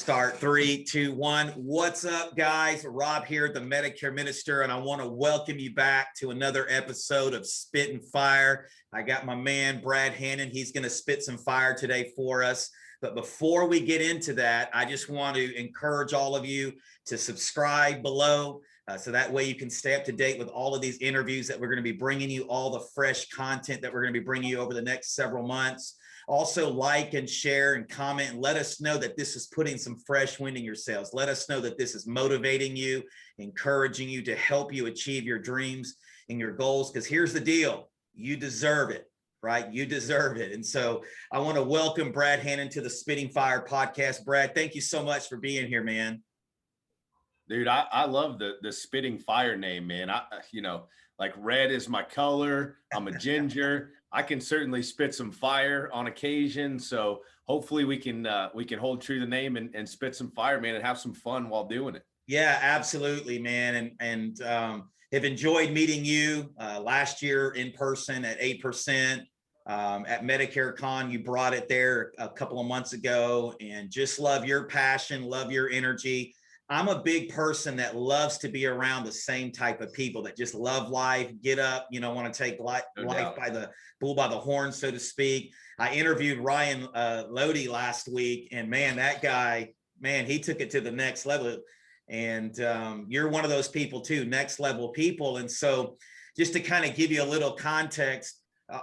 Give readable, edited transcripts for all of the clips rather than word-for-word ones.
Start 3, 2, 1. What's up, guys? Rob here, the Medicare minister, and I want to welcome you back to another episode of Spit and Fire. I got my man, Brad Hannon. He's going to spit some fire today for us. But before we get into that, I just want to encourage all of you to subscribe below. So that way you can stay up to date with all of these interviews that we're going to be bringing you, all the fresh content that we're going to be bringing you over the next several months. Also, like and share and comment and let us know that this is putting some fresh wind in your sails. Let us know that this is motivating you, encouraging you to help you achieve your dreams and your goals. Because here's the deal, you deserve it, right? You deserve it. And so I want to welcome Brad Hannon to the Spitting Fire podcast. Brad, thank you so much for being here, man. Dude, I love the Spitting Fire name, man. Like red is my color. I'm a ginger. I can certainly spit some fire on occasion. So hopefully we can hold true to the name and spit some fire, man, and have some fun while doing it. Yeah, absolutely, man. And have enjoyed meeting you last year in person at 8%. At Medicare Con, you brought it there a couple of months ago, and just love your passion, love your energy. I'm a big person that loves to be around the same type of people that just love life, get up, want to take life by the bull by the horn, so to speak. I interviewed Ryan Lodi last week, and man, that guy, he took it to the next level. And you're one of those people too, next level people. And so just to kind of give you a little context,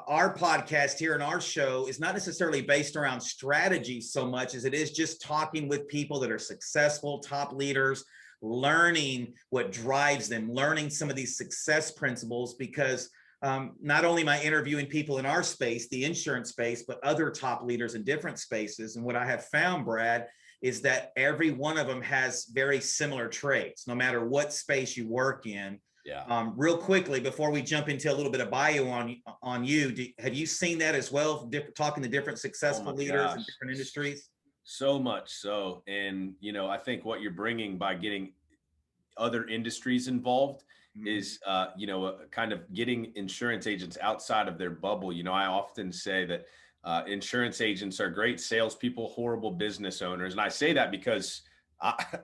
our podcast here in our show is not necessarily based around strategy so much as it is just talking with people that are successful, top leaders, learning what drives them, learning some of these success principles, because not only am I interviewing people in our space, the insurance space, but other top leaders in different spaces. And what I have found, Brad, is that every one of them has very similar traits, no matter what space you work in. Yeah. Real quickly, before we jump into a little bit of bio on you, have you seen that as well, talking to different successful leaders in different industries? So much so. And, I think what you're bringing by getting other industries involved is, kind of getting insurance agents outside of their bubble. I often say that insurance agents are great salespeople, horrible business owners. And I say that because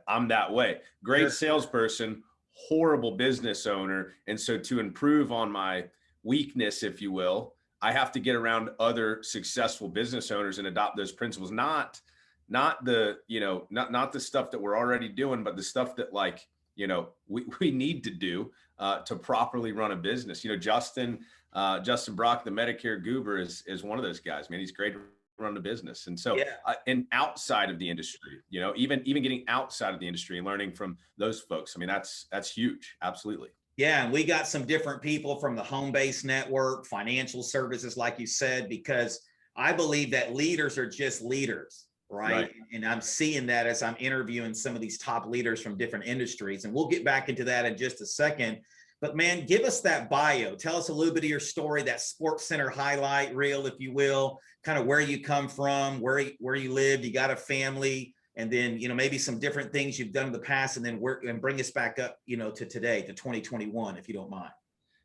I'm that way. Great salesperson, horrible business owner. And so to improve on my weakness, if you will, I have to get around other successful business owners and adopt those principles, not the stuff that we're already doing, but the stuff that we need to do to properly run a business. Justin Brock, the Medicare Goober, is one of those guys, man. He's great to run a business. And so, and outside of the industry, even getting outside of the industry and learning from those folks. I mean, that's huge. Absolutely. Yeah. And we got some different people from the home base network, financial services, like you said, because I believe that leaders are just leaders, right? And I'm seeing that as I'm interviewing some of these top leaders from different industries. And we'll get back into that in just a second. But man, give us that bio. Tell us a little bit of your story, that Sports Center highlight reel, if you will, kind of where you come from, where you lived, you got a family, and then, maybe some different things you've done in the past, and then bring us back up, to today, to 2021, if you don't mind.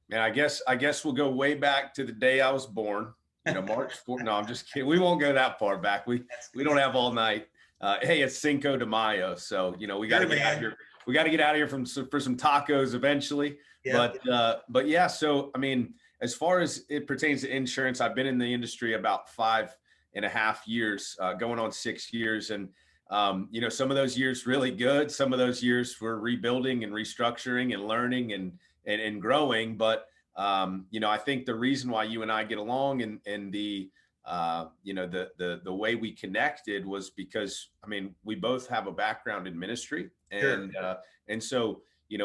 Man, I guess we'll go way back to the day I was born, March 4th. No, I'm just kidding. We won't go that far back. We don't have all night. Hey, it's Cinco de Mayo. So, we got to get out of here. We got to get out of here for some tacos eventually. Yeah. But yeah, so, I mean, as far as it pertains to insurance, I've been in the industry about 5.5 years, going on 6 years. And, some of those years really good. Some of those years we're rebuilding and restructuring and learning and growing. But, I think the reason why you and I get along and the way we connected was because, I mean, we both have a background in ministry, and so,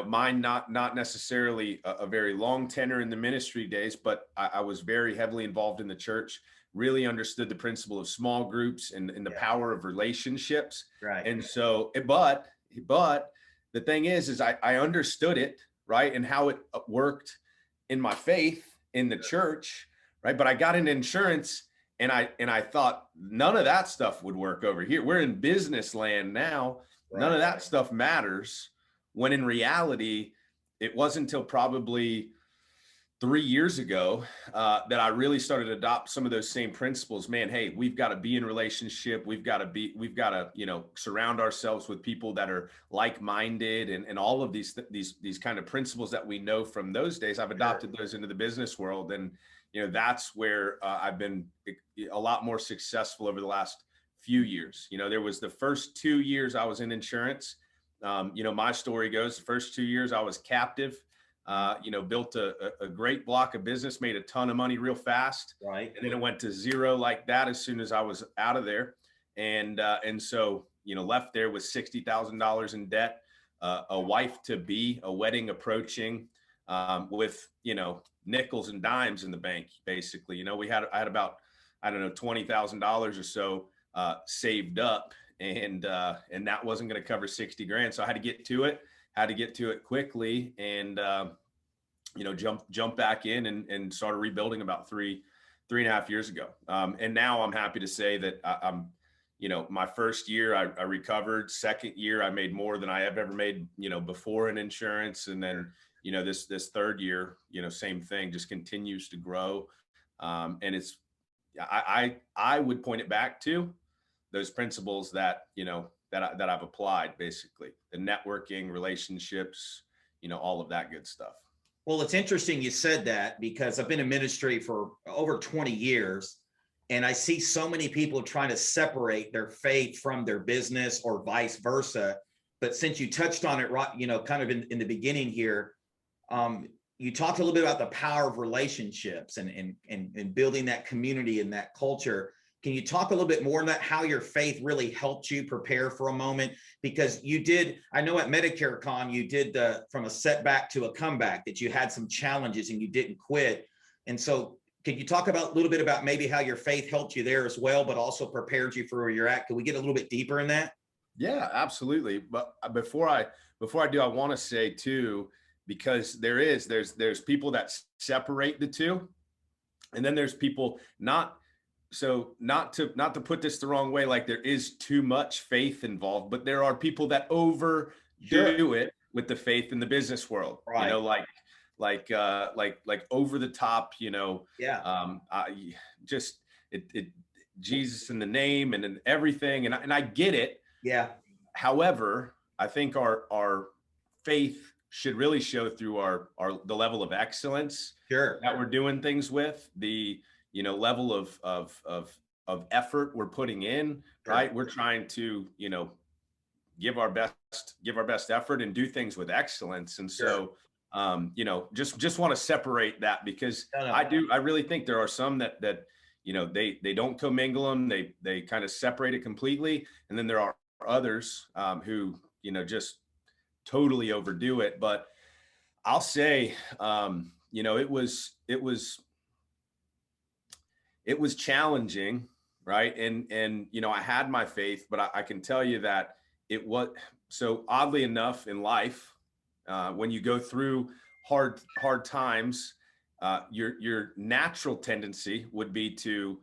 mine not necessarily a very long tenure in the ministry days, but I was very heavily involved in the church, really understood the principle of small groups and the power of relationships. Right. And so, but the thing is I understood it, right, and how it worked in my faith in the church, right? But I got into insurance, and I thought none of that stuff would work over here. We're in business land now. Right. None of that stuff matters. When in reality, it wasn't until probably 3 years ago that I really started to adopt some of those same principles. Man, hey, we've got to be in relationship. We've got to, surround ourselves with people that are like-minded, and all of these kind of principles that we know from those days. I've adopted those into the business world, and that's where I've been a lot more successful over the last few years. There was the first 2 years I was in insurance. My story goes, the first 2 years I was captive. Built a great block of business, made a ton of money real fast. Right. And then it went to zero like that as soon as I was out of there. And so, left there with $60,000 in debt, a wife to be, a wedding approaching, with, nickels and dimes in the bank, basically. I had about, I don't know, $20,000 or so saved up, and that wasn't going to cover 60 grand. So I had to get to it quickly, and jump back in and started rebuilding about three and a half years ago. And now I'm happy to say that I'm my first year I recovered. Second year I made more than I have ever made before in insurance. And then this third year, same thing, just continues to grow. And it's I would point it back to those principles that that I've applied, basically the networking, relationships, all of that good stuff. Well, it's interesting you said that, because I've been in ministry for over 20 years, and I see so many people trying to separate their faith from their business or vice versa. But since you touched on it, kind of in the beginning here, you talked a little bit about the power of relationships and building that community and that culture. Can you talk a little bit more on that, how your faith really helped you prepare for a moment? Because you did, I know at Medicare Con, you did from a setback to a comeback, that you had some challenges and you didn't quit. And so can you talk a little bit about maybe how your faith helped you there as well, but also prepared you for where you're at? Can we get a little bit deeper in that? Yeah, absolutely. But before I do, I want to say too, because there's people that separate the two, and then there's people not to put this the wrong way, like there is too much faith involved, but there are people that overdo it with the faith in the business world, right. Like over the top, Jesus in the name and everything. And I get it. Yeah. However, I think our faith should really show through the level of excellence that we're doing things with, the level of effort we're putting in, right? We're trying to, give our best effort and do things with excellence. And so, just want to separate that, because I really think there are some that they don't commingle them. They kind of separate it completely. And then there are others who, just totally overdo it. But I'll say, it was challenging, right? And I had my faith, but I can tell you that it was, so oddly enough in life, when you go through hard times, your natural tendency would be to,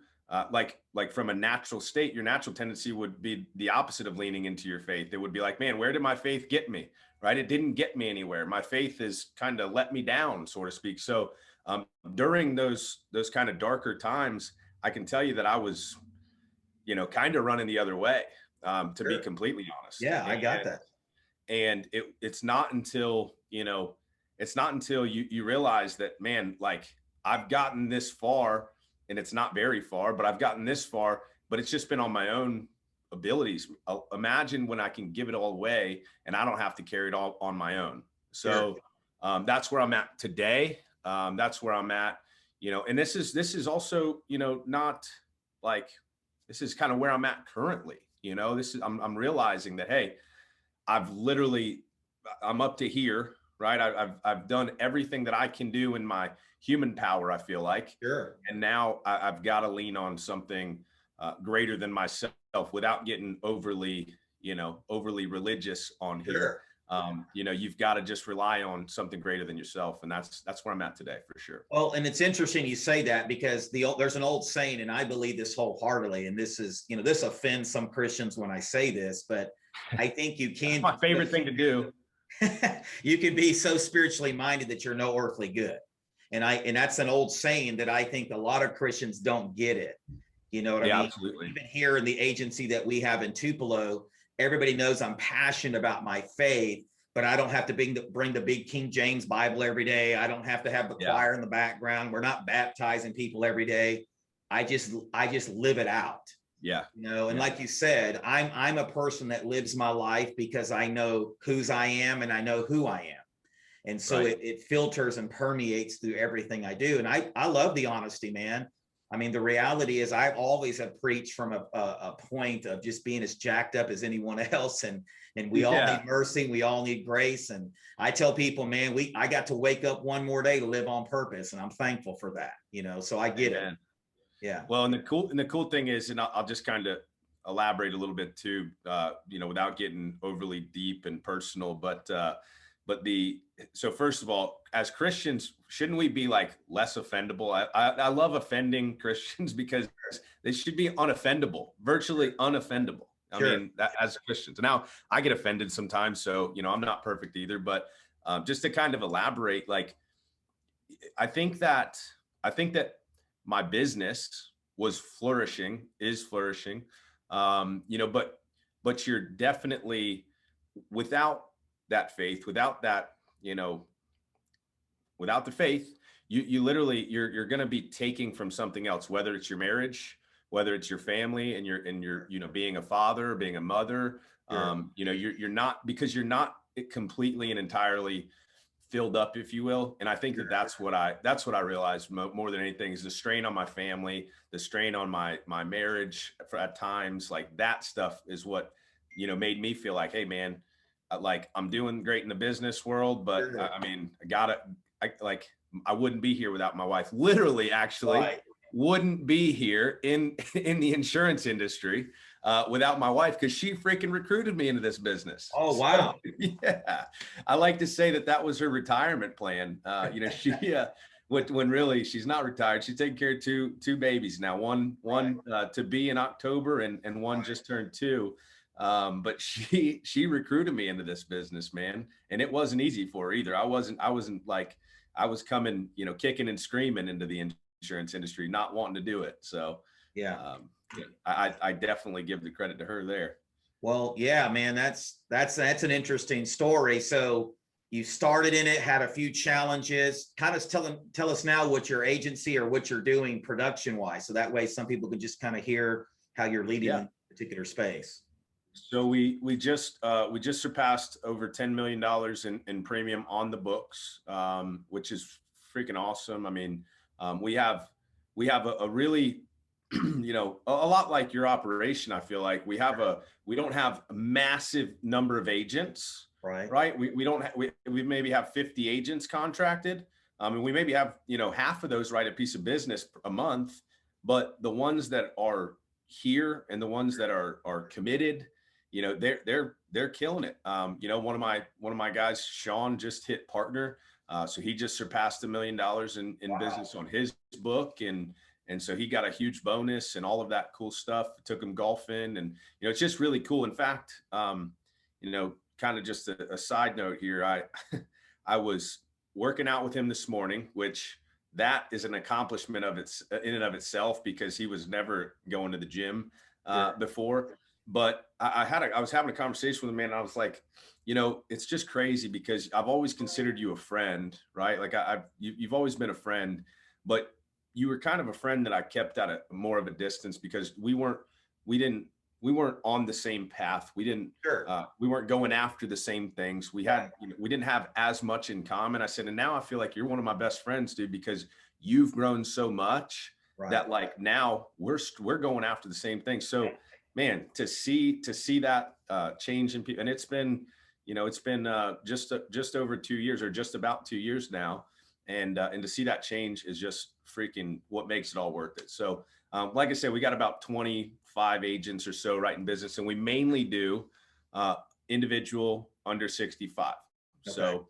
like from a natural state, your natural tendency would be the opposite of leaning into your faith. It would be like, man, where did my faith get me? Right? It didn't get me anywhere. My faith has kind of let me down, so to speak. So during those kind of darker times, I can tell you that I was, kind of running the other way, to be completely honest. Yeah, I got that. And it's not until, you realize that, man, like I've gotten this far, and it's not very far, but I've gotten this far, but it's just been on my own abilities. Imagine when I can give it all away and I don't have to carry it all on my own. So that's where I'm at today. That's where I'm at, and this is also, not like, this is kind of where I'm at currently. I'm realizing that, hey, I'm up to here, right? I've done everything that I can do in my human power, I feel like. And now I've got to lean on something greater than myself without getting overly religious on here. You've got to just rely on something greater than yourself. And that's where I'm at today, for sure. Well, and it's interesting you say that, because there's an old saying, and I believe this wholeheartedly, and this is, this offends some Christians when I say this, but I think you can. That's my favorite thing to do. You can be so spiritually minded that you're no earthly good. And that's an old saying that I think a lot of Christians don't get it. You know what I Yeah, mean? absolutely. Even here in the agency that we have in Tupelo, everybody knows I'm passionate about my faith, but I don't have to bring the big King James Bible every day. I don't have to have the choir in the background. We're not baptizing people every day. I just live it out. Yeah. You know, and like you said, I'm a person that lives my life because I know whose I am and I know who I am. And so it filters and permeates through everything I do. And I love the honesty, man. I mean, the reality is I always have preached from a point of just being as jacked up as anyone else. And we all need mercy. We all need grace. And I tell people, man, I got to wake up one more day to live on purpose. And I'm thankful for that, you know, so I get it. Yeah. Well, and the cool thing is, and I'll just kind of elaborate a little bit too, you know, without getting overly deep and personal, so first of all, as Christians, shouldn't we be like less offendable? I love offending Christians because they should be unoffendable, virtually unoffendable. I mean, that, as Christians. Now I get offended sometimes, so, you know, I'm not perfect either, but just to kind of elaborate, like, I think that my business is flourishing, you know, but you're definitely, without that faith, without that, you know, without the faith, you literally, you're going to be taking from something else, whether it's your marriage, whether it's your family and you're, you know, being a father, being a mother, you know, you're not, because you're not completely and entirely filled up, if you will. And I think that's what I realized more than anything is the strain on my family, the strain on my marriage at times, like that stuff is what, you know, made me feel like, hey man, like I'm doing great in the business world, but I mean, I wouldn't be here without my wife. Literally, actually, wouldn't be here in the insurance industry without my wife, because she freaking recruited me into this business. Oh, wow. So, yeah, I like to say that was her retirement plan. You know, she when really she's not retired. She's taking care of two babies now. One to be in October, and one just turned 2. But she recruited me into this business, man, and it wasn't easy for her either. I wasn't like, I was coming, you know, kicking and screaming into the insurance industry, not wanting to do it. So I definitely give the credit to her there. Well, yeah, man, that's an interesting story. So you started in it, had a few challenges. Kind of tell us now what your agency or what you're doing production wise, so that way some people can just kind of hear how you're leading in a particular space. So we just surpassed over $10 million in premium on the books, which is freaking awesome. I mean, we have a really, you know, a lot like your operation. I feel like we don't have a massive number of agents, right? We maybe have 50 agents contracted. And we maybe have, you know, half of those write a piece of business a month, but the ones that are here and the ones that are committed, you know, they're killing it. You know, one of my guys, Sean, just hit partner. So he just surpassed $1 million in business on his book. And so he got a huge bonus and all of that cool stuff. Took him golfing, and, you know, it's just really cool. In fact, you know, kind of just a side note here. I was working out with him this morning, which that is an accomplishment in and of itself, because he was never going to the gym before. But I was having a conversation with a man, and I was like, you know, it's just crazy because I've always considered you a friend, right? Like you've always been a friend, but you were kind of a friend that I kept at more of a distance, because we weren't on the same path. We weren't going after the same things. We didn't have as much in common. I said, and now I feel like you're one of my best friends, dude, because you've grown so much that like now we're going after the same thing. So man, to see that change in people, and it's been just over 2 years, or just about 2 years now. And to see that change is just freaking what makes it all worth it. So like I said, we got about 25 agents or so writing business, and we mainly do individual under 65. Okay. So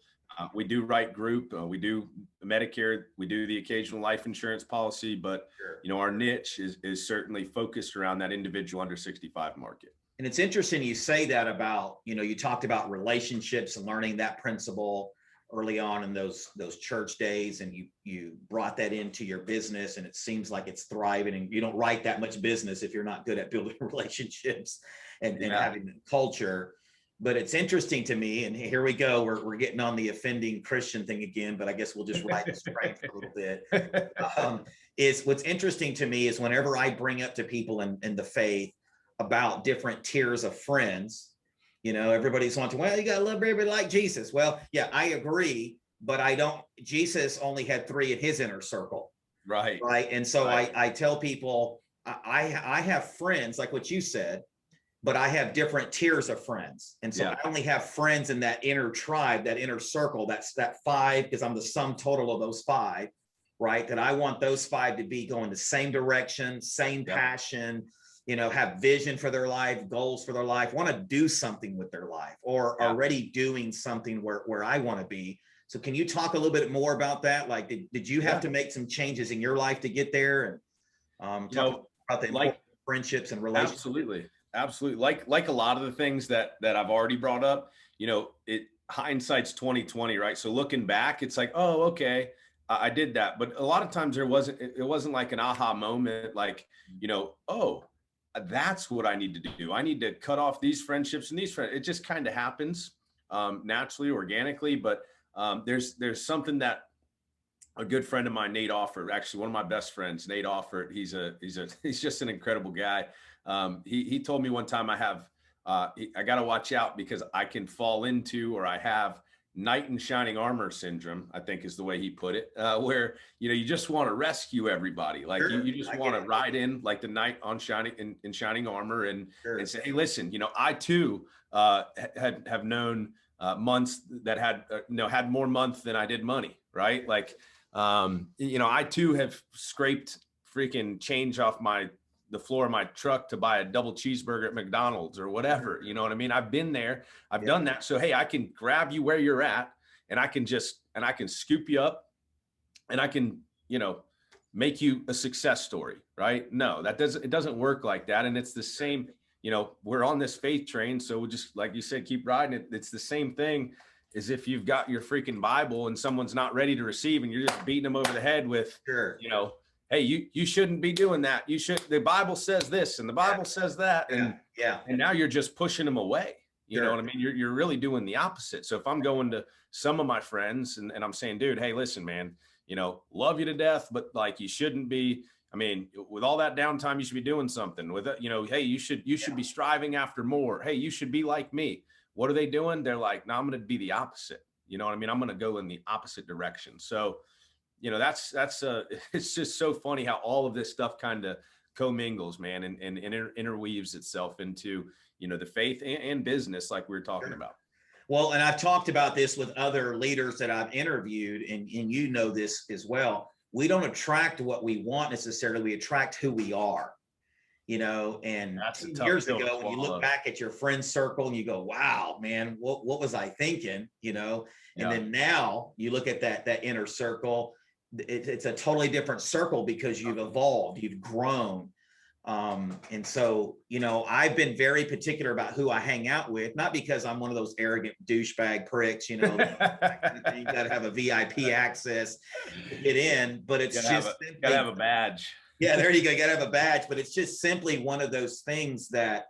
we do write group, we do Medicare, we do the occasional life insurance policy, but you know, our niche is certainly focused around that individual under 65 market. And it's interesting you say that about, you know, you talked about relationships and learning that principle early on in those church days, and you brought that into your business, and it seems like it's thriving, and you don't write that much business if you're not good at building relationships and having the culture. But it's interesting to me, and here we go, we're getting on the offending Christian thing again, but I guess we'll just ride the strength a little bit. Is what's interesting to me is whenever I bring up to people in the faith about different tiers of friends, everybody's wanting, well, you got to love everybody like Jesus. Well, yeah, I agree, but Jesus only had 3 in his inner circle. Right. And so I tell people, I have friends like what you said, but I have different tiers of friends. And so I only have friends in that inner tribe, that inner circle. That's that 5, because I'm the sum total of those 5, right? That I want those 5 to be going the same direction, same passion, have vision for their life, goals for their life, want to do something with their life, or already doing something where I want to be. So can you talk a little bit more about that? Like, did you have to make some changes in your life to get there? And talk about the friendships and relationships. Absolutely. Like a lot of the things that I've already brought up, hindsight's 2020, right? So looking back, it's like, oh, okay, I did that. But a lot of times it wasn't like an aha moment, like, oh, that's what I need to do. I need to cut off these friendships and these friends. It just kind of happens naturally, organically. But there's something that a good friend of mine, Nate Offert, actually one of my best friends, Nate Offert, he's just an incredible guy. He told me one time I got to watch out because I can fall into, or I have knight in shining armor syndrome, I think is the way he put it, where, you just want to rescue everybody. Like you just want to ride in like the knight in shining armor and say, hey, listen, I too have known months that had more months than I did money. Right. Like, I too have scraped freaking change off the floor of my truck to buy a double cheeseburger at McDonald's or whatever. You know what I mean? I've been there, I've done that. So, hey, I can grab you where you're at, and I can scoop you up, and I can, make you a success story. Right. No, it doesn't work like that. And it's the same, we're on this faith train. So we'll just, like you said, keep riding it. It's the same thing as if you've got your freaking Bible and someone's not ready to receive, and you're just beating them over the head with, hey, you shouldn't be doing that. The Bible says this and the Bible says that. And now you're just pushing them away. You know what I mean? You're really doing the opposite. So if I'm going to some of my friends and I'm saying, dude, hey, listen, man, love you to death, but like, you shouldn't be, with all that downtime, you should be doing something with it. Hey, you should be striving after more. Hey, you should be like me. What are they doing? They're like, no, I'm going to be the opposite. You know what I mean? I'm going to go in the opposite direction. So, it's just so funny how all of this stuff kind of commingles, man, and interweaves itself into, the faith and business, like we were talking about. Well, and I've talked about this with other leaders that I've interviewed, and this as well. We don't attract what we want necessarily. We attract who we are, and years ago, when you look back at your friend circle and you go, wow, man, what was I thinking, and then now you look at that inner circle. It's a totally different circle because you've evolved, you've grown. And so, I've been very particular about who I hang out with, not because I'm one of those arrogant douchebag pricks, you got to have a VIP access to get in, but it's got to have a badge. Yeah, there you go. You got to have a badge, but it's just simply one of those things that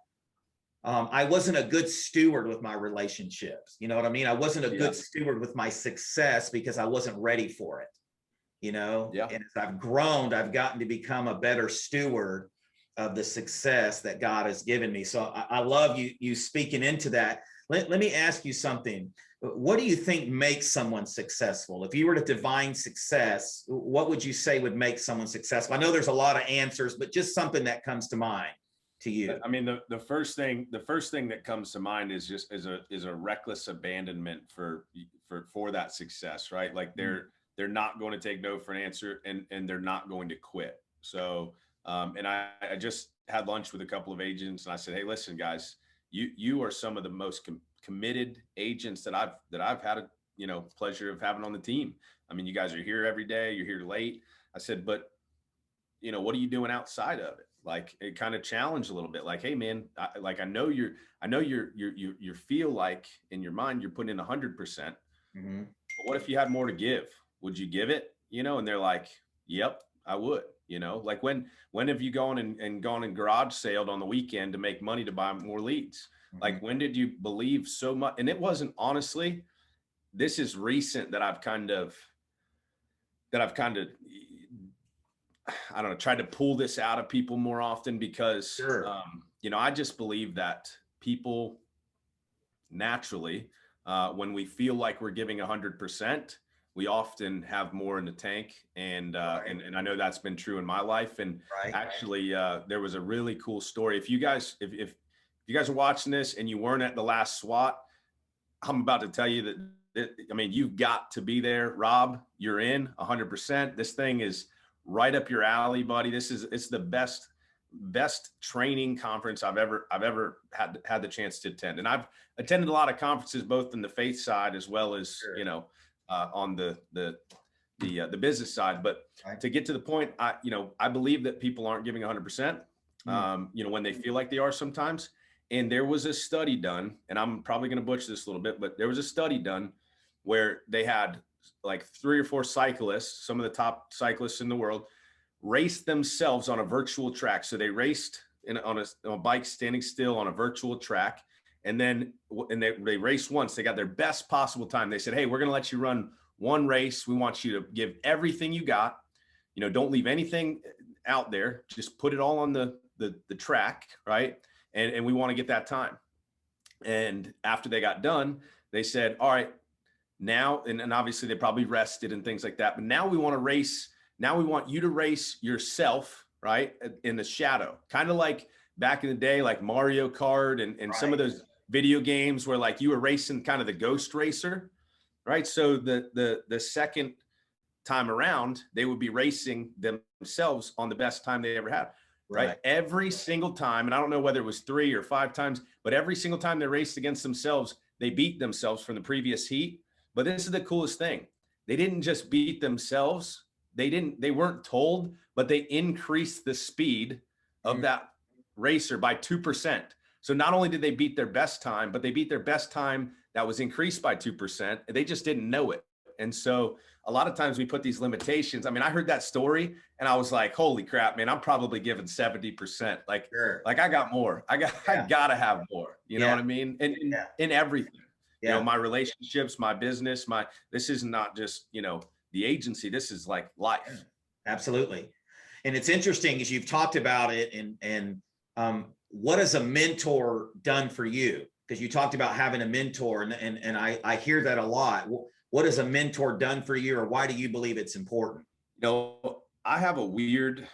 I wasn't a good steward with my relationships. You know what I mean? I wasn't a good steward with my success because I wasn't ready for it. And as I've grown, I've gotten to become a better steward of the success that God has given me. So I love you speaking into that. Let me ask you something. What do you think makes someone successful? If you were to define success, what would you say would make someone successful? I know there's a lot of answers, but just something that comes to mind to you. The first thing that comes to mind is just is a reckless abandonment for that success, right? Like they're not going to take no for an answer, and they're not going to quit. So, and I just had lunch with a couple of agents, and I said, hey, listen, guys, you are some of the most committed agents that I've had a pleasure of having on the team. You guys are here every day. You're here late. I said, but what are you doing outside of it? Like, it kind of challenged a little bit. Like, hey, man, I know you feel like in your mind you're putting in 100%. Mm-hmm. but what if you had more to give? Would you give it? And they're like, yep, I would. Like when have you gone and garage sailed on the weekend to make money to buy more leads? Like, when did you believe so much? And it wasn't, honestly, this is recent that I've kind of, I don't know, tried to pull this out of people more often, because, Sure. I just believe that people naturally, when we feel like we're giving 100%, we often have more in the tank. And I know that's been true in my life. And Right. actually, there was a really cool story. If you guys are watching this and you weren't at the last SWAT, I'm about to tell you that you've got to be there. Rob, you're in 100%. This thing is right up your alley, buddy. It's the best training conference I've ever had the chance to attend. And I've attended a lot of conferences, both in the faith side as well as, Sure. on the business side. But Right. to get to the point, I believe that people aren't giving 100%, when they feel like they are sometimes. And there was a study done, and I'm probably going to butcher this a little bit, but there was a study done where they had like 3 or 4 cyclists, some of the top cyclists in the world, race themselves on a virtual track. So they raced on a bike standing still on a virtual track. And then they raced once. They got their best possible time. They said, hey, we're going to let you run one race. We want you to give everything you got. Don't leave anything out there. Just put it all on the track, right? And we want to get that time. And after they got done, they said, all right, now, and obviously they probably rested and things like that, but now we want to race. Now we want you to race yourself, right, in the shadow, kind of like back in the day, like Mario Kart and Right. some of those video games where like you were racing kind of the ghost racer, right? So the second time around, they would be racing themselves on the best time they ever had, right? Every single time. And I don't know whether it was 3 or 5 times, but every single time they raced against themselves, they beat themselves from the previous heat. But this is the coolest thing. They didn't just beat themselves. They weren't told, but they increased the speed of that racer by 2%. So not only did they beat their best time, but they beat their best time that was increased by 2%. They just didn't know it. And so a lot of times we put these limitations. I heard that story and I was like, holy crap, man, I'm probably giving 70%. Like I got more. I gotta have more. You know what I mean? In everything. My relationships, my business, this is not just, the agency. This is like life. Yeah, absolutely. And it's interesting as you've talked about it, and what has a mentor done for you? Because you talked about having a mentor, and I hear that a lot. What has a mentor done for you, or why do you believe it's important? I have a weird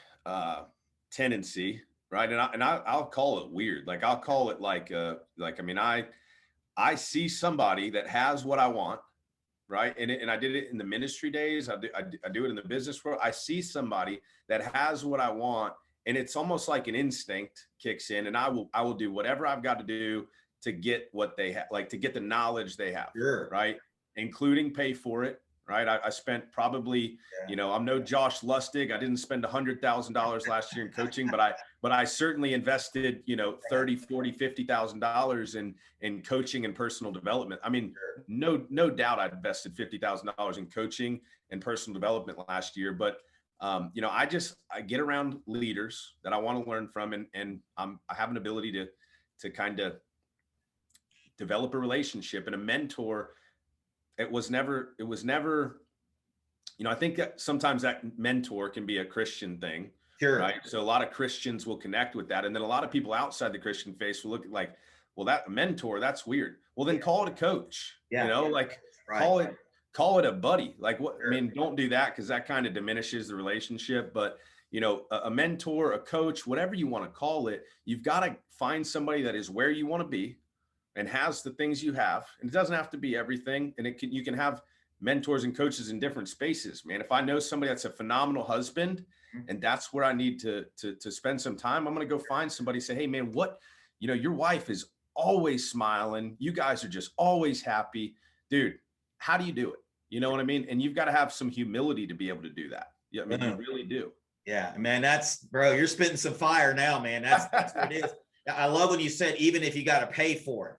tendency, right? And I'll call it weird. Like I'll call it I see somebody that has what I want, right? And I did it in the ministry days. I do it in the business world. I see somebody that has what I want, and it's almost like an instinct kicks in, and I will do whatever I've got to do to get what they have, like to get the knowledge they have, right? Including pay for it, right? I spent probably, I'm no Josh Lustig. I didn't spend $100,000 last year in coaching, but I certainly invested, $30,000, $40,000, $50,000 in coaching and personal development. No doubt I invested $50,000 in coaching and personal development last year, but I get around leaders that I want to learn from, and I have an ability to kind of develop a relationship. And a mentor, it was never, I think that sometimes that mentor can be a Christian thing. Right. So a lot of Christians will connect with that. And then a lot of people outside the Christian faith will look at like, well, that mentor, that's weird. Well, then call it a coach, call it a buddy. Like what, don't do that, because that kind of diminishes the relationship. But, a mentor, a coach, whatever you want to call it, you've got to find somebody that is where you want to be and has the things you have. And it doesn't have to be everything. And you can have mentors and coaches in different spaces, man. If I know somebody that's a phenomenal husband and that's where I need to spend some time, I'm going to go find somebody, say, hey man, your wife is always smiling. You guys are just always happy, dude. How do you do it? You know what I mean? And you've got to have some humility to be able to do that. Yeah. You really do. Yeah, man, bro, you're spitting some fire now, man. That's what it is. I love when you said, even if you got to pay for it.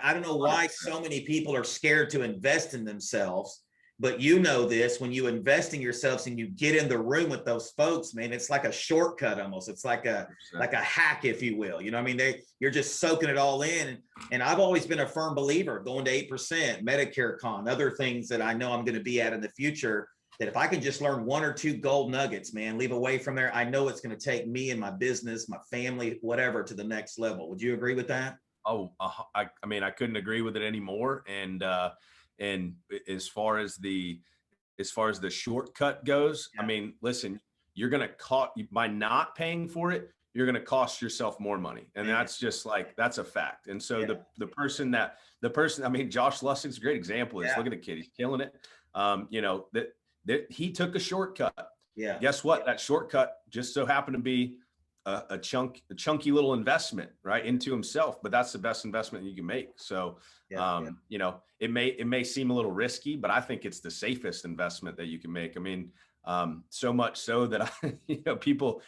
I don't know why so many people are scared to invest in themselves. But you know this, when you invest in yourselves and you get in the room with those folks, man, it's like a shortcut almost. It's like a 100%. hack, if you will. You know what I mean? You're just soaking it all in. And I've always been a firm believer going to 8%, Medicare con, other things that I know I'm going to be at in the future, that if I can just learn one or two gold nuggets, man, leave away from there, I know it's going to take me and my business, my family, whatever, to the next level. Would you agree with that? Oh, I mean, I couldn't agree with it anymore. And as far as the shortcut goes, I mean, listen, you're going to by not paying for it, you're going to cost yourself more money. And that's just like, that's a fact. And so the person, I mean, Josh Lustig's a great example. Look at the kid, he's killing it. You know, that he took a shortcut. Yeah. Guess what? That shortcut just so happened to be a chunky little investment, right, into himself, but that's the best investment you can make. So, you know, it may seem a little risky, but I think it's the safest investment that you can make. I mean, so much so that you know, people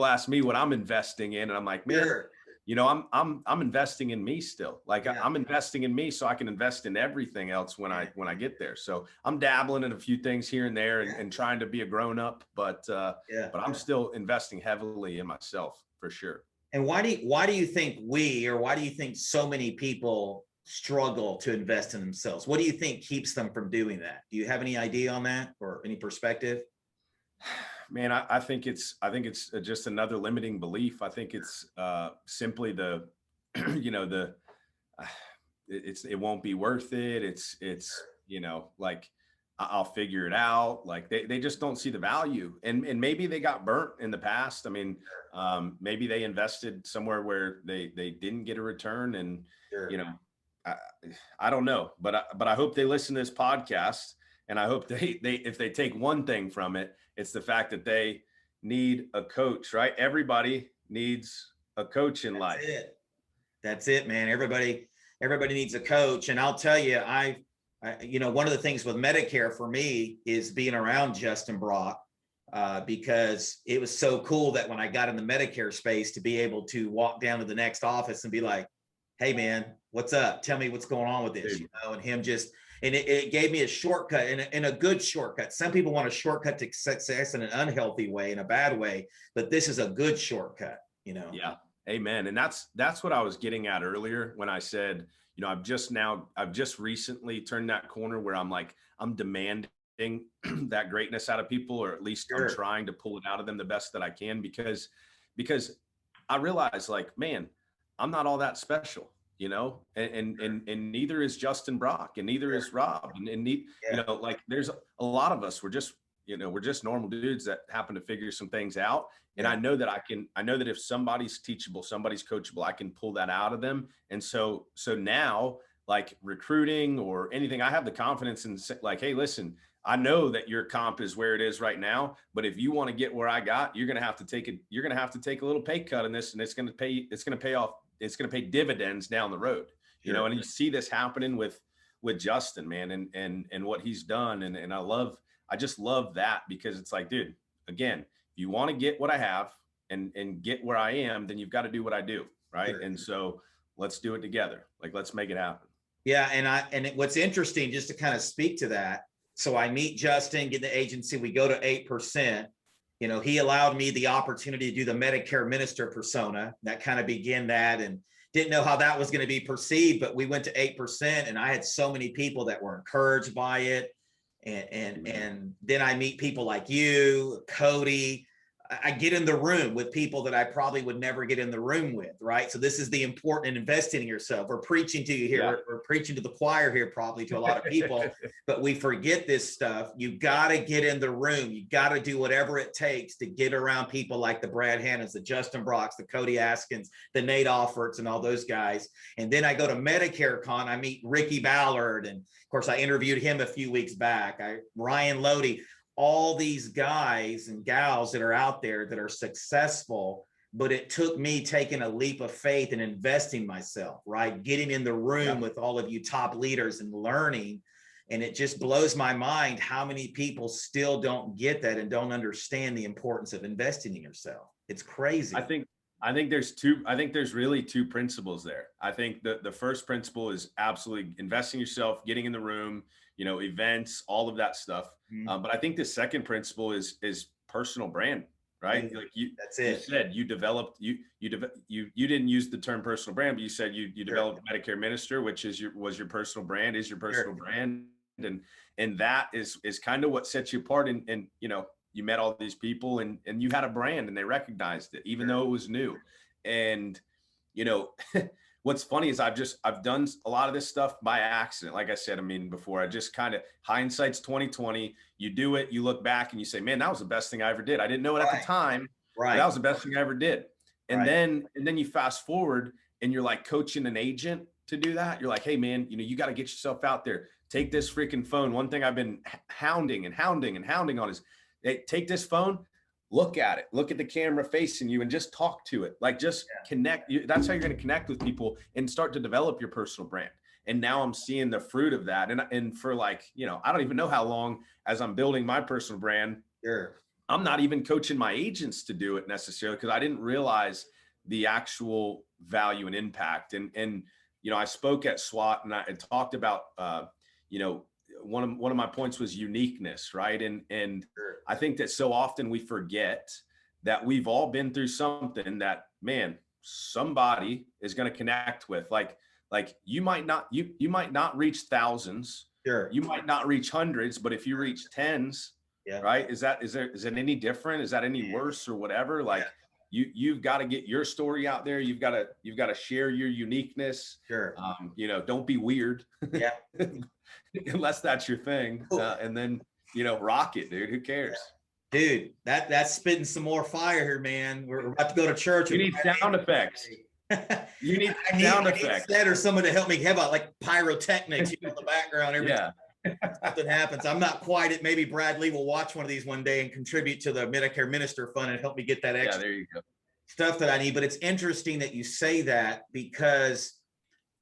ask me what I'm investing in, and I'm like, man, you know, I'm investing in me still. Like I'm investing in me so I can invest in everything else when I get there. So I'm dabbling in a few things here and there and trying to be a grown up, but I'm still investing heavily in myself for sure. And why do you think why do you think so many people struggle to invest in themselves? What do you think keeps them from doing that? Do you have any idea on that or any perspective? Man, I think it's just another limiting belief. I think it's simply the, you know, it won't be worth it. It's, you know, like I'll figure it out. Like they just don't see the value, and maybe they got burnt in the past. I mean, maybe they invested somewhere where they didn't get a return, and you know, I don't know, but I hope they listen to this podcast, and I hope they if they take one thing from it, it's the fact that they need a coach, right? Everybody needs a coach in life. That's it, man. Everybody needs a coach. And I'll tell you, you know, one of the things with Medicare for me is being around Justin Brock, because it was so cool that when I got in the Medicare space to be able to walk down to the next office and be like, hey man, what's up? Tell me what's going on with this, you know, and him just, and it gave me a shortcut and a good shortcut. Some people want a shortcut to success in an unhealthy way, in a bad way, but this is a good shortcut, you know? Yeah. Amen. And that's what I was getting at earlier when I said, you know, I've just recently turned that corner where I'm like, I'm demanding that greatness out of people, or at least I'm trying to pull it out of them the best that I can, because I realize, like, man, I'm not all that special, you know, and neither is Justin Brock, and neither is Rob. You know, like there's a lot of us, we're just normal dudes that happen to figure some things out. And I know that if somebody's teachable, somebody's coachable, I can pull that out of them. And so now, like recruiting or anything, I have the confidence in like, hey, listen, I know that your comp is where it is right now, but if you want to get where I got, you're going to have to take a little pay cut in this, and it's going to pay off. It's going to pay dividends down the road, you know, and you see this happening with Justin, man, and what he's done. And I just love that, because it's like, dude, again, if you want to get what I have and get where I am, then you've got to do what I do. Right. And so let's do it together. Like, let's make it happen. Yeah. And what's interesting, just to kind of speak to that. So I meet Justin, get the agency, we go to 8%. You know, he allowed me the opportunity to do the Medicare minister persona. That kind of began that, and didn't know how that was going to be perceived, but we went to 8%, and I had so many people that were encouraged by it. And then I meet people like you, Cody. I get in the room with people that I probably would never get in the room with, right? So this is the important investing in yourself. We're preaching to you here. Yeah. We're preaching to the choir here, probably to a lot of people, but we forget this stuff. You got to get in the room. You got to do whatever it takes to get around people like the Brad Hannons, the Justin Brocks, the Cody Askins, the Nate Offerts, and all those guys. And then I go to Medicare Con. I meet Ricky Ballard. And of course, I interviewed him a few weeks back. Ryan Lodi. All these guys and gals that are out there that are successful, but it took me taking a leap of faith and investing myself, right? Getting in the room with all of you top leaders and learning. And it just blows my mind how many people still don't get that and don't understand the importance of investing in yourself. It's crazy. I think there's really two principles there. I think the first principle is absolutely investing in yourself, getting in the room, events, all of that stuff. Mhm. But I think the second principle is personal brand, right? Yeah, Like that's you it. said, you didn't use the term personal brand, but you said you Sure. developed Medicare Minister, which was your personal brand, is your personal Sure. brand, and that is kind of what sets you apart. And you met all these people, and you had a brand, and they recognized it, even Sure. though it was new. And you know, what's funny is I've done a lot of this stuff by accident. Like I said, I mean, before, I just kind of, hindsight's 2020. You do it, you look back and you say, man, that was the best thing I ever did. I didn't know it at the Right. time, but that Right. was the best thing I ever did. And Right. then you fast forward and you're like coaching an agent to do that. You're like, hey man, you got to get yourself out there. Take this freaking phone. One thing I've been hounding on is, hey, take this phone, look at it, look at the camera facing you, and just talk to it. Like, just connect. That's how you're going to connect with people and start to develop your personal brand. And now I'm seeing the fruit of that. And for like, I don't even know how long, as I'm building my personal brand, Sure. I'm not even coaching my agents to do it necessarily, because I didn't realize the actual value and impact. And I spoke at SWAT, and I talked about one of my points was uniqueness, right? And Sure. I think that so often we forget that we've all been through something that, man, somebody is going to connect with. Like you might not reach thousands, Sure. you might not reach hundreds, but if you reach tens, Yeah. right? Is it any different? Is that any worse or whatever? Like, you've got to get your story out there. You've got to share your uniqueness. Sure. Don't be weird. Yeah. Unless that's your thing. Cool. And then, rock it, dude. Who cares? Yeah. Dude, that's spitting some more fire here, man. We're about to go to church. You need sound effects. You need sound effects. That, or someone to help me have like pyrotechnics in the background every Yeah. time something happens. I'm not quite at, maybe Brad Lee will watch one of these one day and contribute to the Medicare Minister Fund and help me get that extra there you go. stuff that I need. But it's interesting that you say that, because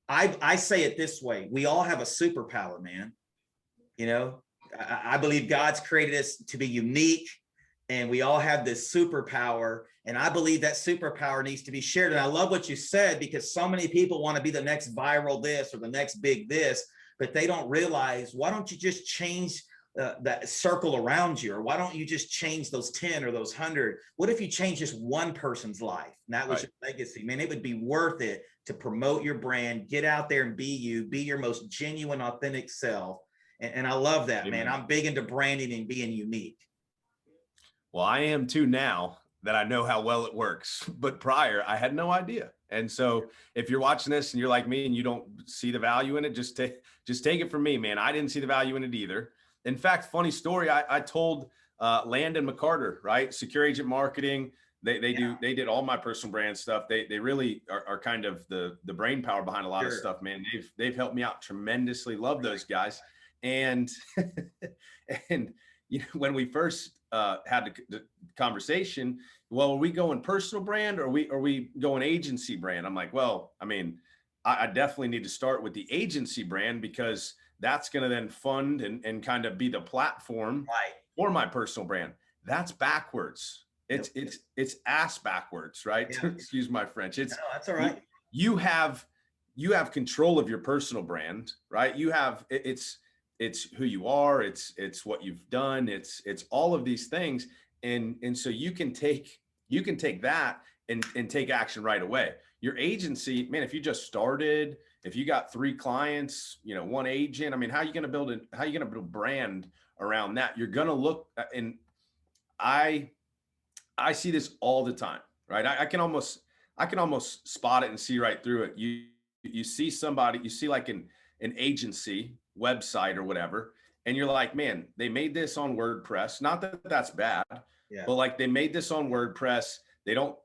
I say it this way: we all have a superpower, man. I believe God's created us to be unique, and we all have this superpower. And I believe that superpower needs to be shared. And I love what you said, because so many people want to be the next viral this or the next big this, but they don't realize, why don't you just change that circle around you? Or why don't you just change those 10 or those 100? What if you change just one person's life? And that was your legacy, man. It would be worth it to promote your brand, get out there and be you, be your most genuine, authentic self. And I love that, man. I'm big into branding and being unique. Well, I am too, now that I know how well it works, but prior I had no idea. And so if you're watching this and you're like me and you don't see the value in it, just take it from me, man. I didn't see the value in it either. In fact, funny story, I told Landon McCarter, right? Secure Agent Marketing. They did all my personal brand stuff. They really are kind of the brain power behind a lot of stuff, man. They've helped me out tremendously. Love those guys. And and when we first had the conversation, well, are we going personal brand, or are we going agency brand? I'm like, well, I mean, I definitely need to start with the agency brand, because that's going to then fund and kind of be the platform for my personal brand. That's backwards. It's ass backwards, right? Yeah. Excuse my French. No, that's all right. You have control of your personal brand, right? It's who you are. It's what you've done. It's all of these things. And so you can take that and take action right away. Your agency, man, if you just started, if you got 3 clients, 1 agent, I mean, how are you going to build a brand around that? You're going to look, and I see this all the time, right? I can almost spot it and see right through it. You see somebody, you see like an agency website or whatever, and you're like, man, they made this on WordPress. Not that that's bad, but like, they made this on WordPress.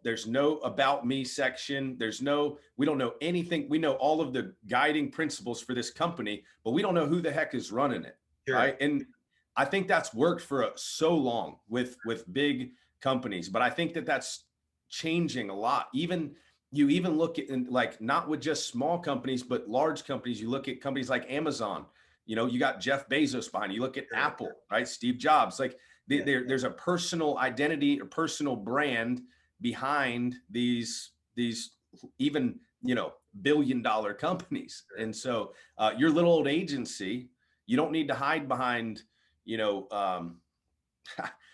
There's no about me section. We don't know anything. We know all of the guiding principles for this company, but we don't know who the heck is running it. Sure. Right. And I think that's worked for so long with big companies, but I think that that's changing a lot. You even look at, like, not with just small companies, but large companies. You look at companies like Amazon, you got Jeff Bezos behind you. You look at Apple, right? Steve Jobs. Like, there's a personal identity or personal brand behind these even, $1 billion companies. And so your little old agency, you don't need to hide behind, you know,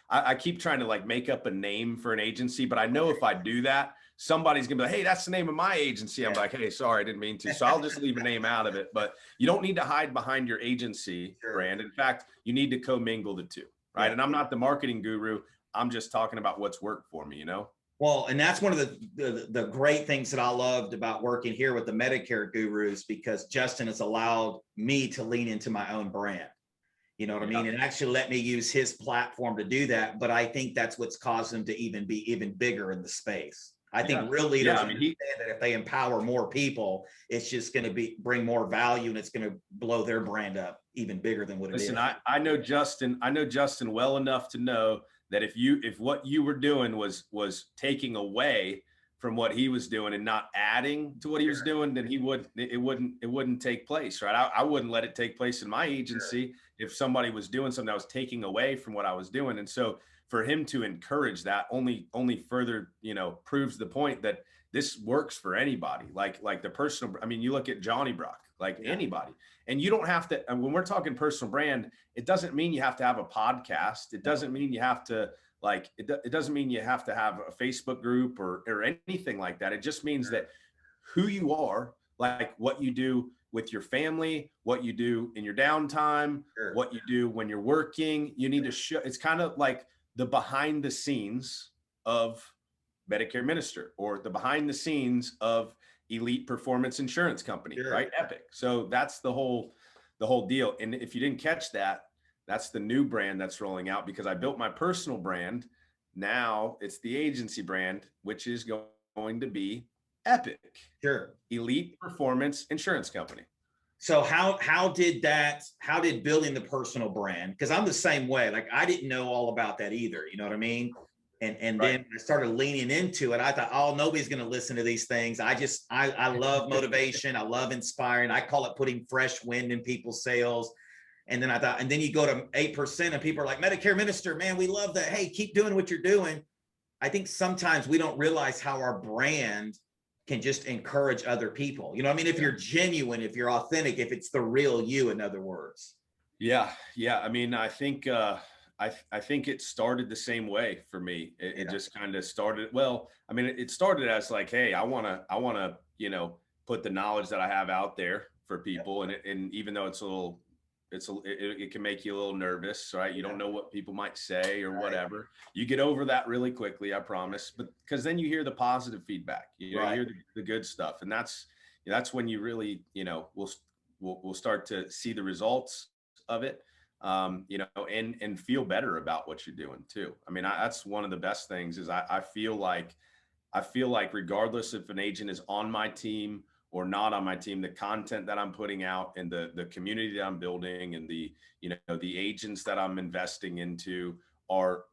I keep trying to like make up a name for an agency, but I know if I do that, somebody's gonna be like, hey, that's the name of my agency. I'm like, hey, sorry, I didn't mean to. So I'll just leave a name out of it. But you don't need to hide behind your agency brand. In fact, you need to commingle the two, right? Yeah. And I'm not the marketing guru. I'm just talking about what's worked for me, you know? Well, and that's one of the great things that I loved about working here with the Medicare gurus, because Justin has allowed me to lean into my own brand. You know what I mean? And actually let me use his platform to do that. But I think that's what's caused him to even be even bigger in the space. I think real leaders understand that if they empower more people, it's just going to bring more value, and it's going to blow their brand up even bigger than what it is. Listen, I know Justin well enough to know that if what you were doing was taking away from what he was doing and not adding to what he was doing, then it wouldn't take place, right? I wouldn't let it take place in my agency if somebody was doing something that was taking away from what I was doing. And so for him to encourage that only further, you know, proves the point that this works for anybody. Like the personal, I mean, you look at Johnny Brock, like anybody, and you don't have to, and when we're talking personal brand, it doesn't mean you have to have a podcast. It doesn't mean you have to it doesn't mean you have to have a Facebook group or anything like that. It just means that who you are, like what you do with your family, what you do in your downtime, what you do when you're working, you need to show. It's kind of like the behind the scenes of Medicare Minister, or the behind the scenes of Elite Performance Insurance Company, right? Epic. So that's the whole deal. And if you didn't catch that, that's the new brand that's rolling out, because I built my personal brand. Now it's the agency brand, which is going to be Epic. Elite Performance Insurance Company. So how did building the personal brand, because I'm the same way, like I didn't know all about that either, you know what I mean? And then I started leaning into it. I thought, oh, nobody's going to listen to these things. I love motivation. I love inspiring. I call it putting fresh wind in people's sails. And then I thought, and then you go to 8% and people are like, Medicare Minister, man, we love that. Hey, keep doing what you're doing. I think sometimes we don't realize how our brand can just encourage other people. You know what I mean? If you're genuine, if you're authentic, if it's the real you, in other words. Yeah. I mean, I think it started the same way for me. It just kind of started. Well, I mean, it started as like, hey, I want to, you know, put the knowledge that I have out there for people. And even though it can make you a little nervous, right? You don't know what people might say or whatever. You get over that really quickly, I promise. But because then you hear the positive feedback, you hear the good stuff, and that's when you really, you know, we'll start to see the results of it, you know, and feel better about what you're doing too. I mean, that's one of the best things is I feel like regardless if an agent is on my team or not on my team, the content that I'm putting out and the community that I'm building and the, you know, the agents that I'm investing into are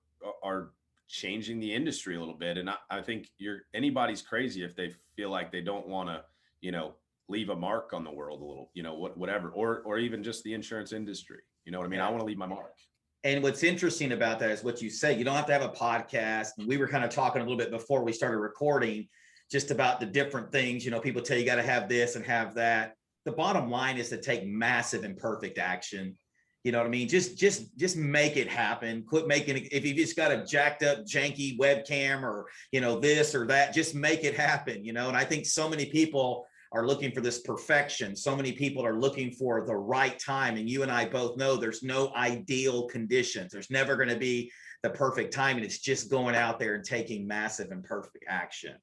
changing the industry a little bit. And I think anybody's crazy if they feel like they don't want to, you know, leave a mark on the world a little, you know, whatever, or even just the insurance industry. You know what I mean? I want to leave my mark. And what's interesting about that is what you say. You don't have to have a podcast. And we were kind of talking a little bit before we started recording, just about the different things, you know, people tell you got to have this and have that. The bottom line is to take massive imperfect action. You know what I mean? Just make it happen. Quit making it. If you just got a jacked up, janky webcam or, you know, this or that, just make it happen, you know? And I think so many people are looking for this perfection. So many people are looking for the right time. And you and I both know there's no ideal conditions. There's never going to be the perfect time. And it's just going out there and taking massive imperfect action.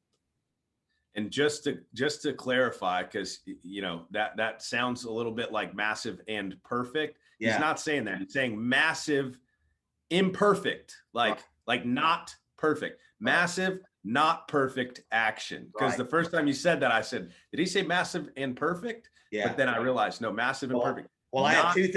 And just to clarify, because, you know, that sounds a little bit like massive and perfect. He's not saying that. He's saying massive, imperfect, like not perfect. Massive, not perfect action. Because the first time you said that, I said, did he say massive and perfect? Yeah. But then I realized, no, massive and perfect. Well, I have two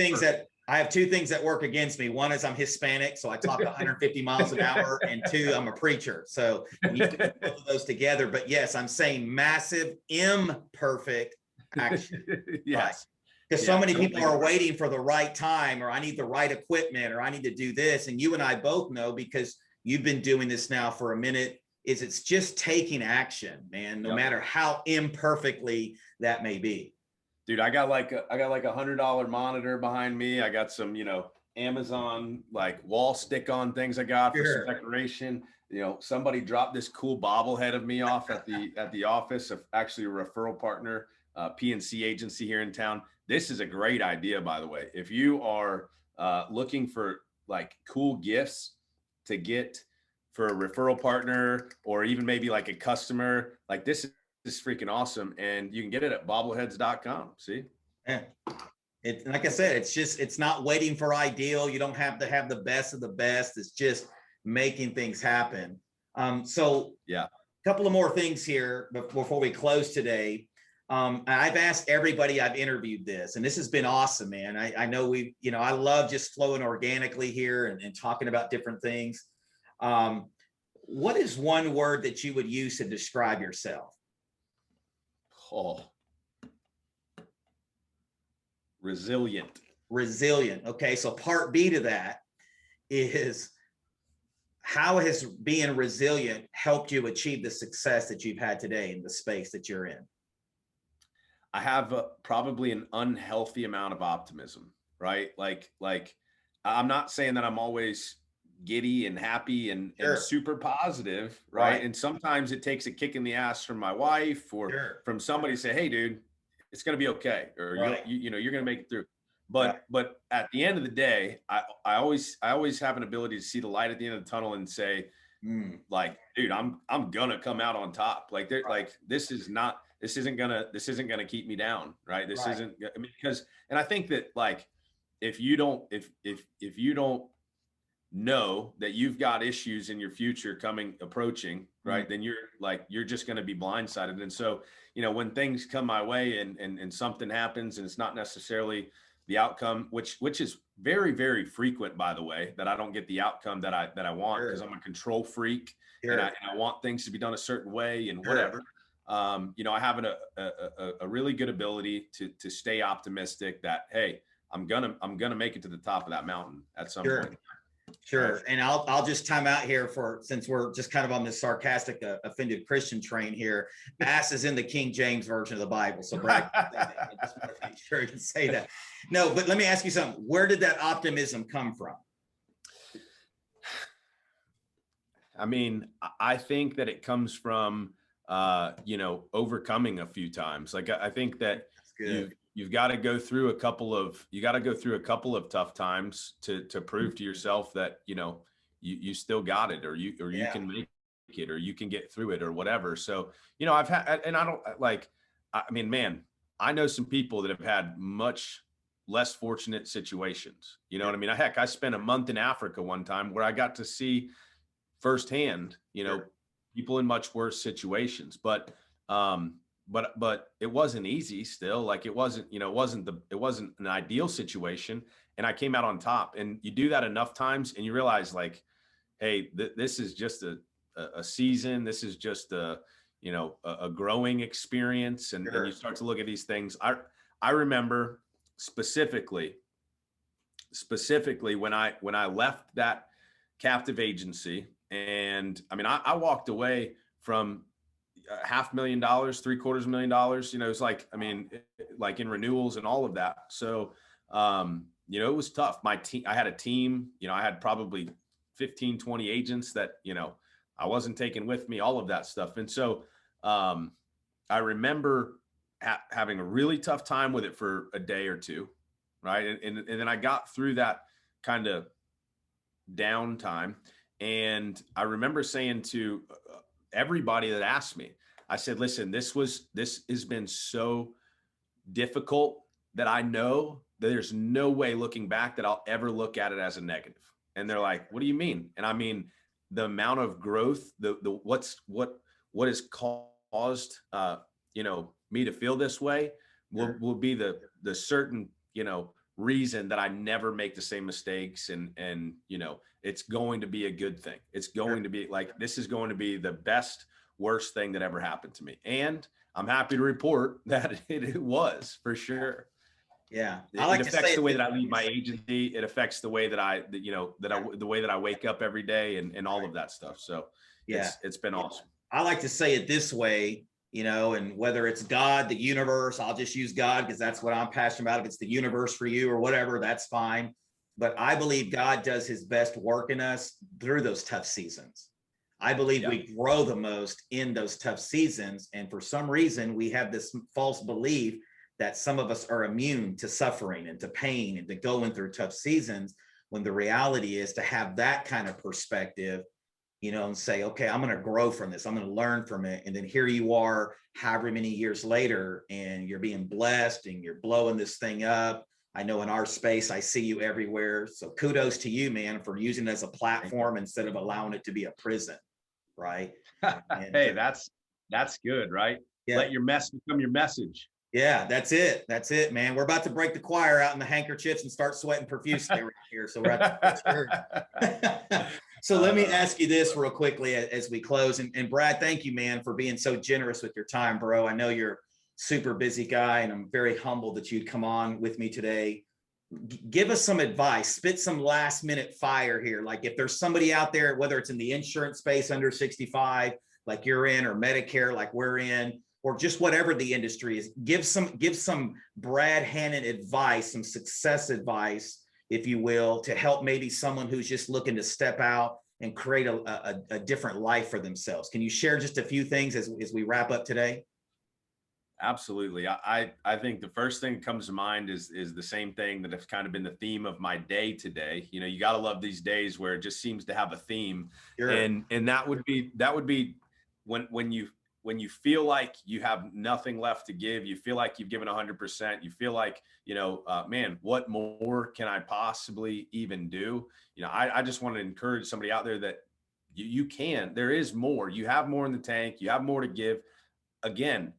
things that work against me. One is I'm Hispanic, so I talk 150 miles an hour, and two, I'm a preacher. So you need to put both of those together. But yes, I'm saying massive, imperfect action. Yes. Because so many people are waiting for the right time, or I need the right equipment, or I need to do this. And you and I both know, because you've been doing this now for a minute, it's just taking action, man, no matter how imperfectly that may be. Dude, I got like a $100 monitor behind me. I got some, Amazon like wall stick on things I got for some Sure. decoration. Somebody dropped this cool bobblehead of me off at the office of actually a referral partner, PNC agency here in town. This is a great idea, by the way. If you are looking for like cool gifts to get for a referral partner, or even maybe like a customer, like this is freaking awesome. And you can get it at bobbleheads.com. See? Yeah. Like I said, it's not waiting for ideal. You don't have to have the best of the best. It's just making things happen. So yeah, a couple of more things here before we close today. I've asked everybody I've interviewed this, and this has been awesome, man. I know I love just flowing organically here and talking about different things. What is one word that you would use to describe yourself? Oh, resilient. Resilient. Okay. So part B to that is, how has being resilient helped you achieve the success that you've had today in the space that you're in? I have probably an unhealthy amount of optimism, right? Like I'm not saying that I'm always giddy and happy and super positive, right? And sometimes it takes a kick in the ass from my wife or from somebody to say, hey, dude, it's going to be okay. Or you're going to make it through. But at the end of the day, I always have an ability to see the light at the end of the tunnel and say, like, dude, I'm gonna come out on top. Like this isn't gonna keep me down, right? This isn't, I mean, and I think that like if you don't know that you've got issues in your future approaching, right, then you're just going to be blindsided. And so, when things come my way and something happens and it's not necessarily the outcome, which is very, very frequent, by the way, that I don't get the outcome that I want, because I'm a control freak and I want things to be done a certain way and whatever. I have a really good ability to stay optimistic that, hey, I'm gonna make it to the top of that mountain at some point. Sure. And I'll just time out here since we're just kind of on this sarcastic, offended Christian train here. Ass is in the King James version of the Bible. So Brad, I just want to make sure you can say that. No, but let me ask you something. Where did that optimism come from? I mean, I think that it comes from, overcoming a few times. Like, I think that you've got to go through a couple of tough times to prove to yourself that, you still got it, or you can make it, or you can get through it, or whatever. So, I've had, and I don't like, I mean, man, I know some people that have had much less fortunate situations. You know what I mean? Heck, I spent a month in Africa one time where I got to see firsthand, people in much worse situations, but it wasn't easy still. Like it wasn't an ideal situation. And I came out on top. And you do that enough times and you realize like, hey, this is just a season. This is just a growing experience. And you start to look at these things. I remember specifically when I left that captive agency, and I mean, I walked away from $500,000, $750,000, it's like, I mean, like in renewals and all of that. So, it was tough. I had a team, I had probably 15, 20 agents that, I wasn't taking with me, all of that stuff. And so, I remember having a really tough time with it for a day or two. Right. And then I got through that kind of downtime. And I remember saying to everybody that asked me, I said, listen, this has been so difficult that I know that there's no way looking back that I'll ever look at it as a negative. And they're like, what do you mean? And I mean, the amount of growth, what has caused, me to feel this way will be the certain, reason that I never make the same mistakes. And, it's going to be a good thing. It's going to be like, this is going to be the worst thing that ever happened to me. And I'm happy to report that it was, for sure. Yeah. It affects the way that I lead my agency. It affects the way that the way that I wake up every day and all of that stuff. So it's been awesome. I like to say it this way. and whether it's God, the universe, I'll just use God because that's what I'm passionate about. If it's the universe for you or whatever, that's fine. But I believe God does his best work in us through those tough seasons. I believe we grow the most in those tough seasons. And for some reason, we have this false belief that some of us are immune to suffering and to pain and to going through tough seasons, when the reality is to have that kind of perspective, and say, okay, I'm going to grow from this. I'm going to learn from it. And then here you are, however many years later, and you're being blessed and you're blowing this thing up. I know in our space, I see you everywhere. So kudos to you, man, for using it as a platform instead of allowing it to be a prison. Right. And, hey, that's good, right? Yeah. Let your mess become your message. Yeah, that's it. That's it, man. We're about to break the choir out in the handkerchiefs and start sweating profusely right here. So we're at the So let me ask you this real quickly as we close. And Brad, thank you, man, for being so generous with your time, bro. I know you're a super busy guy, and I'm very humbled that you'd come on with me today. Give us some advice, spit some last minute fire here. Like if there's somebody out there, whether it's in the insurance space under 65, like you're in, or Medicare, like we're in, or just whatever the industry is, give some Brad Hannon advice, some success advice, if you will, to help maybe someone who's just looking to step out and create a different life for themselves. Can you share just a few things as we wrap up today? Absolutely. I think the first thing that comes to mind is the same thing that has kind of been the theme of my day today. You got to love these days where it just seems to have a theme. Sure. And that would be when you feel like you have nothing left to give, you feel like you've given 100%, you feel like, man, what more can I possibly even do? I just want to encourage somebody out there that you can, there is more, you have more in the tank, you have more to give. Again,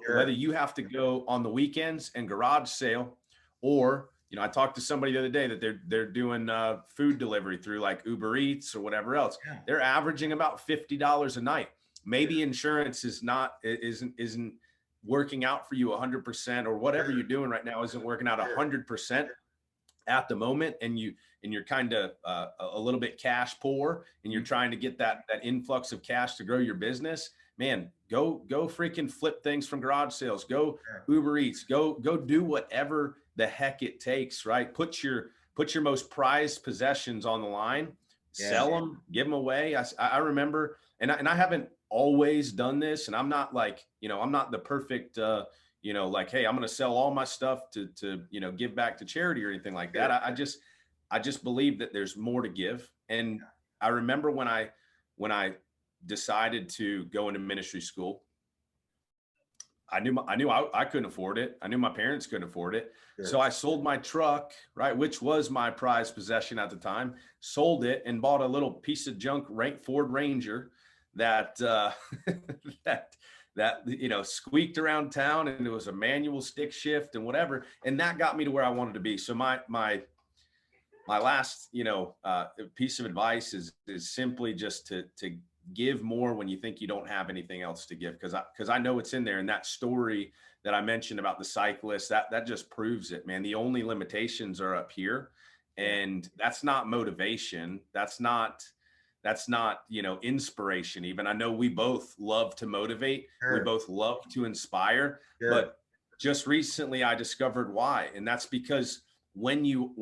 Sure. whether you have to go on the weekends and garage sale, or, I talked to somebody the other day that they're doing food delivery through like Uber Eats or whatever else. Yeah. They're averaging about $50 a night. Maybe insurance isn't working out for you 100%, or whatever you're doing right now isn't working out 100% at the moment, and you're kind of a little bit cash poor, and you're trying to get that influx of cash to grow your business. Man, go freaking flip things from garage sales, go Uber Eats, go do whatever the heck it takes, right? Put your most prized possessions on the line, sell them, give them away. I remember, and I haven't always done this, and I'm not like, I'm not the perfect, like, hey, I'm going to sell all my stuff to give back to charity or anything like that. I just believe that there's more to give. And I remember when I decided to go into ministry school, I knew I couldn't afford it. I knew my parents couldn't afford it. Sure. So I sold my truck, right, which was my prized possession at the time, sold it and bought a little piece of junk Ford Ranger that that squeaked around town, and it was a manual stick shift and whatever. And that got me to where I wanted to be. So my last, piece of advice is simply just to give more when you think you don't have anything else to give. Cause I know it's in there. And that story that I mentioned about the cyclist, that just proves it, man. The only limitations are up here, and that's not motivation. That's not, inspiration. Even I know we both love to motivate. Sure. We both love to inspire, sure. But just recently I discovered why. And that's because when you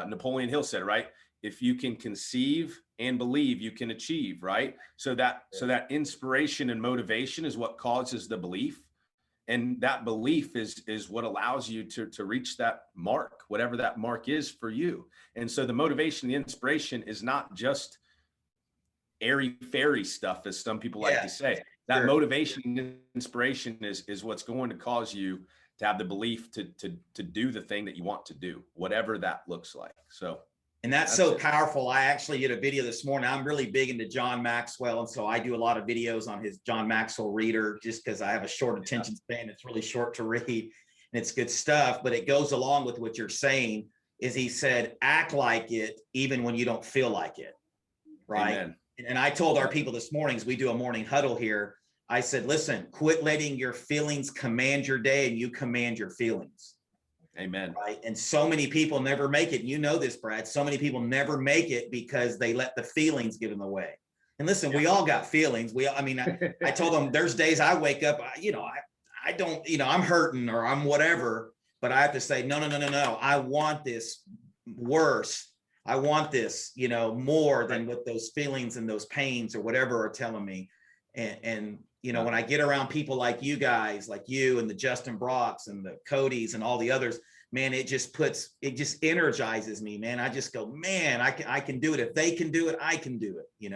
Napoleon Hill said, right, if you can conceive and believe, you can achieve, right? So that inspiration and motivation is what causes the belief. And that belief is what allows you to reach that mark, whatever that mark is for you. And so the motivation, the inspiration is not just airy fairy stuff, as some people like to say. That sure. Motivation and inspiration is what's going to cause you to have the belief to do the thing that you want to do, whatever that looks like. So. And that's so powerful. I actually did a video this morning. I'm really big into John Maxwell. And so I do a lot of videos on his John Maxwell reader, just because I have a short attention span. It's really short to read, and it's good stuff, but it goes along with what you're saying. Is he said, act like it, even when you don't feel like it. Right. Amen. And I told our people this morning, as we do a morning huddle here, I said, listen, quit letting your feelings command your day, and you command your feelings. Amen. Right. And so many people never make it. You know this, Brad. So many people never make it because they let the feelings get in the way. And listen, we all got feelings. I mean, I told them there's days I wake up, I don't, I'm hurting or I'm whatever, but I have to say, no. I want this worse. I want this, more than what those feelings and those pains or whatever are telling me. And when I get around people like you guys, like you and the Justin Brocks and the Codys and all the others, man, it just energizes me, man. I just go, man, I can do it. If they can do it, I can do it.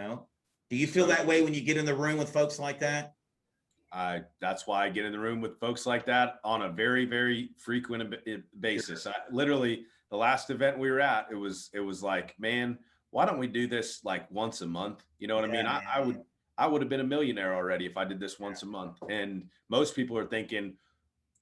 Do you feel that way when you get in the room with folks like that? That's why I get in the room with folks like that on a very, very frequent basis. Literally, the last event we were at, it was like, man, why don't we do this like once a month? You know what I mean? I would have been a millionaire already if I did this once a month. And most people are thinking,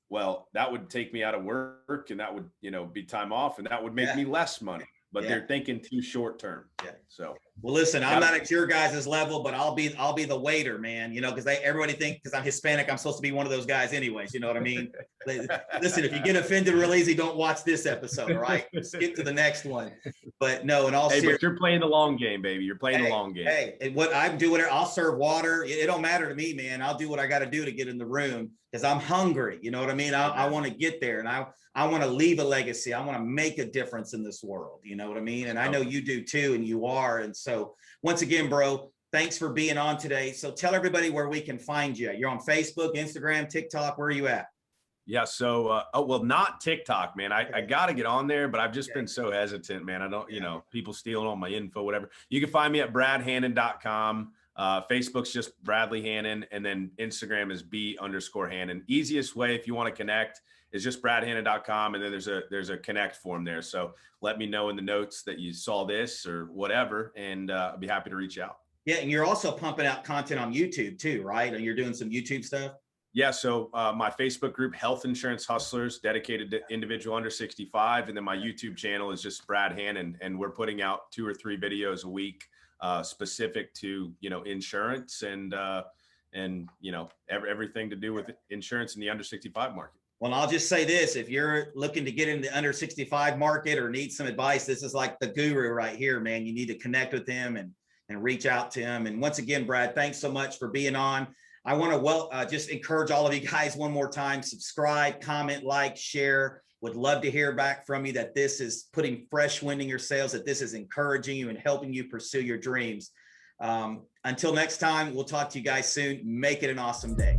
well, that would take me out of work and that would, be time off and that would make me less money. But they're thinking too short term. Yeah. So, well, listen, I'm not at your guys' level, but I'll be the waiter, man. Because everybody thinks because I'm Hispanic, I'm supposed to be one of those guys, anyways. You know what I mean? Listen, if you get offended real easy, don't watch this episode. All right, skip to the next one. But no, in all seriousness, but you're playing the long game, baby. You're playing the long game. Hey, and what I'm doing, I'll serve water. It don't matter to me, man. I'll do what I got to do to get in the room because I'm hungry. You know what I mean? I want to get there, and I want to leave a legacy. I want to make a difference in this world. You know what I mean? And I know you do too, and you are. And so once again, bro, thanks for being on today. So tell everybody where we can find you. You're on Facebook, Instagram, TikTok. Where are you at? Yeah. So, not TikTok, man. I got to get on there, but I've just been so hesitant, man. I don't, people stealing all my info, whatever. You can find me at bradhannon.com. Facebook's just Bradley Hannon. And then Instagram is B_Hannon. Easiest way if you want to connect is just bradhannon.com. And then there's a connect form there. So let me know in the notes that you saw this or whatever. And I'll be happy to reach out. Yeah. And you're also pumping out content on YouTube too, right? And you're doing some YouTube stuff. Yeah. So my Facebook group, Health Insurance Hustlers, dedicated to individual under 65. And then my YouTube channel is just Brad Hannon. And we're putting out 2 or 3 videos a week specific to, insurance and everything to do with insurance in the under 65 market. Well, I'll just say this. If you're looking to get into the under 65 market or need some advice, this is like the guru right here, man. You need to connect with him and reach out to him. And once again, Brad, thanks so much for being on. I want to just encourage all of you guys one more time, subscribe, comment, like, share. Would love to hear back from you that this is putting fresh wind in your sails, that this is encouraging you and helping you pursue your dreams. Until next time, we'll talk to you guys soon. Make it an awesome day.